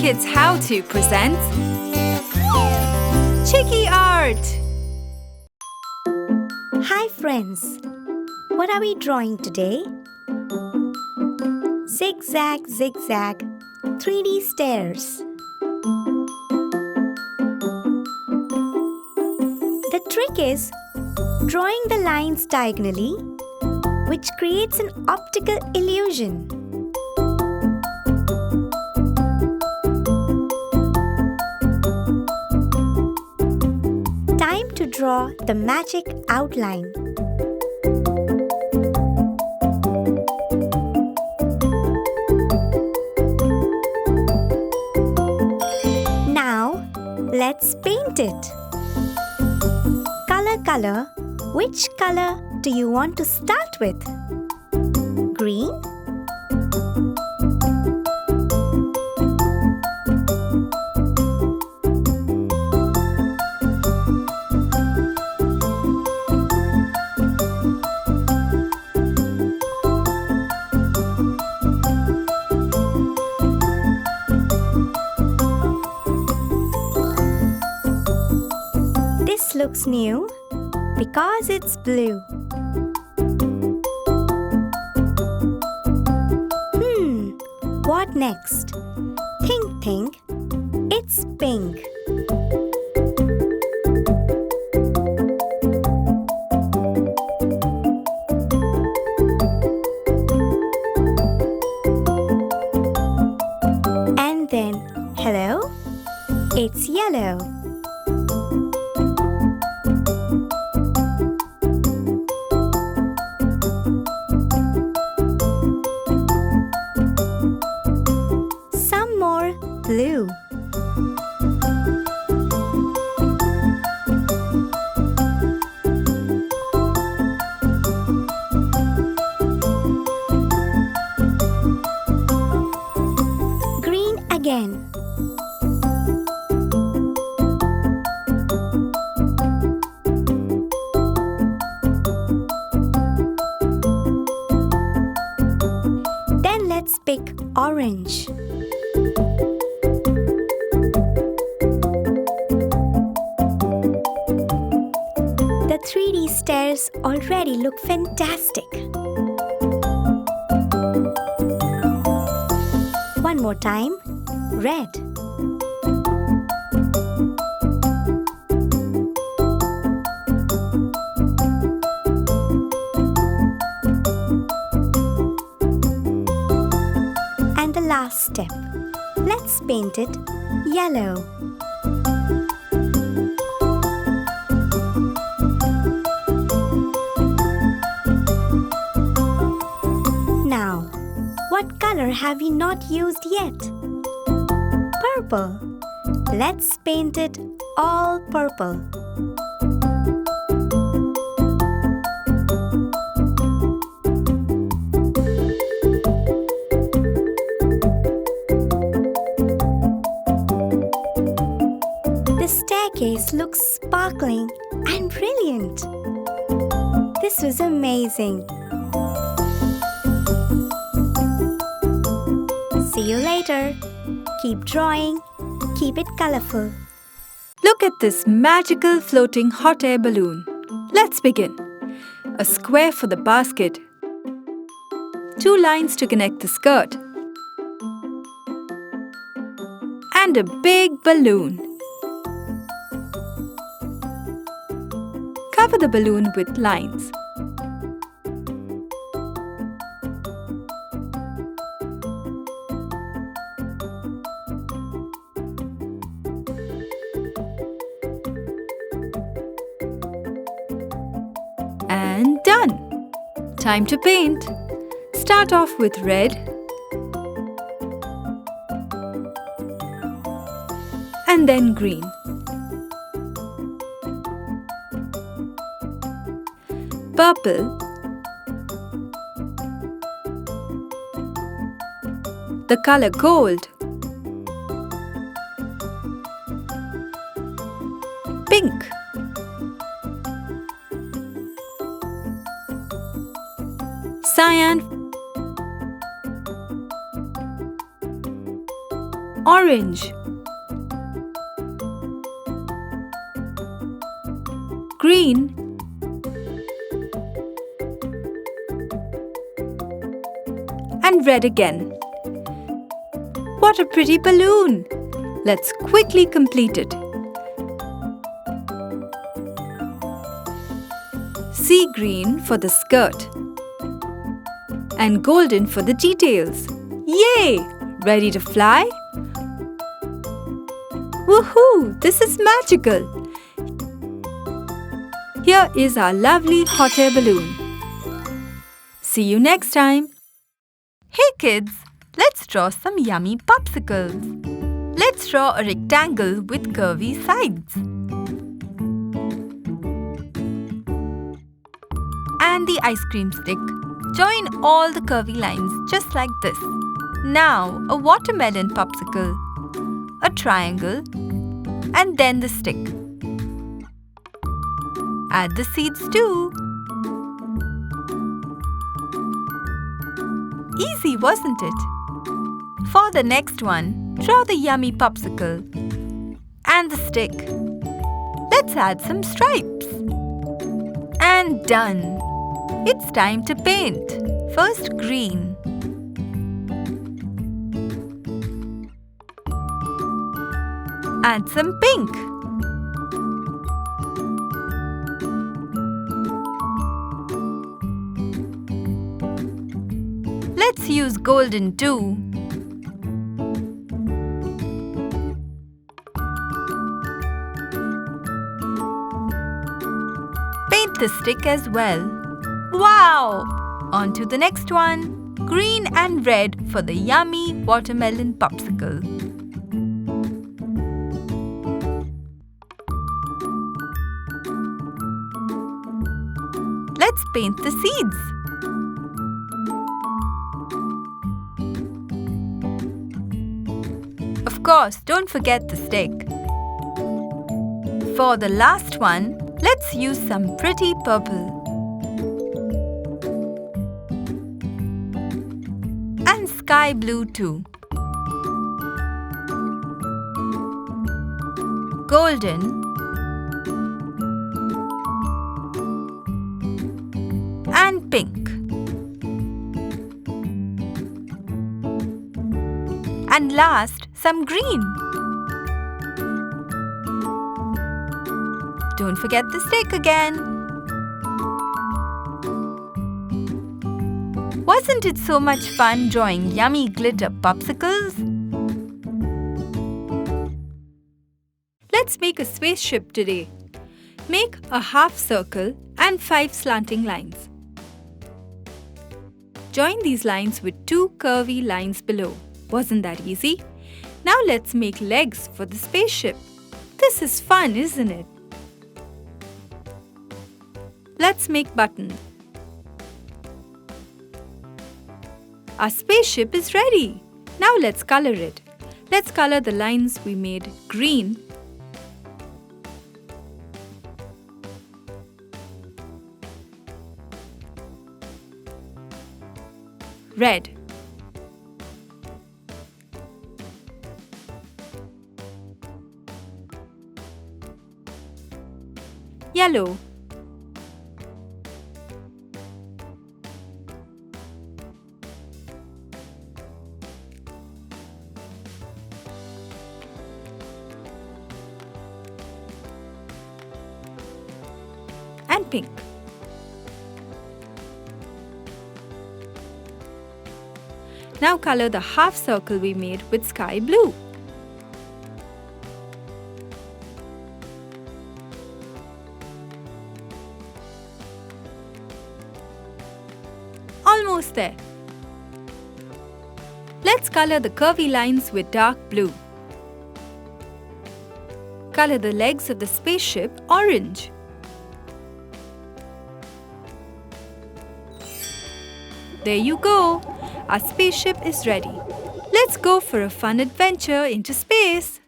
HooplaKidz How To presents Chiki Art! Hi friends! What are we drawing today? Zigzag, zigzag, 3D stairs. The trick is drawing the lines diagonally, which creates an optical illusion. Time to draw the magic outline. Now, let's paint it. Color. Which color do you want to start with? Green? This looks new because it's blue. What next? Think. It's pink. And then, hello? It's yellow. Blue. Green again. Then let's pick orange. The 3D stairs already look fantastic. One more time, red. And the last step, let's paint it yellow. Now, what color have we not used yet? Purple. Let's paint it all purple. The staircase looks sparkling and brilliant. This was amazing. See you later. Keep drawing. Keep it colorful. Look at this magical floating hot air balloon. Let's begin. A square for the basket. 2 lines to connect the skirt. And a big balloon. Cover the balloon with lines. And done! Time to paint. Start off with red and then green. Purple, the color gold, pink, cyan, orange, green, and red again. What a pretty balloon! Let's quickly complete it. Sea green for the skirt and golden for the details. Yay! Ready to fly? Woohoo! This is magical! Here is our lovely hot air balloon. See you next time. Hey kids, let's draw some yummy popsicles. Let's draw a rectangle with curvy sides. And the ice cream stick. Join all the curvy lines just like this. Now a watermelon popsicle, a triangle, and then the stick. Add the seeds too. Easy, wasn't it? For the next one, draw the yummy popsicle and the stick. Let's add some stripes. And done! It's time to paint. First green. Add some pink. Let's use golden too. Paint the stick as well. Wow! On to the next one. Green and red for the yummy watermelon popsicle. Let's paint the seeds. Of course, don't forget the stick. For the last one, let's use some pretty purple. And sky blue too. Golden. And pink. And last, some green. Don't forget the stick again. Wasn't it so much fun drawing yummy glitter popsicles? Let's make a spaceship today. Make a half circle and 5 slanting lines. Join these lines with 2 curvy lines below. Wasn't that easy? Now let's make legs for the spaceship. This is fun, isn't it? Let's make buttons. Our spaceship is ready. Now let's color it. Let's color the lines we made green, red, yellow, and pink. Now color the half circle we made with sky blue. Almost there. Let's color the curvy lines with dark blue. Color the legs of the spaceship orange. There you go! Our spaceship is ready. Let's go for a fun adventure into space.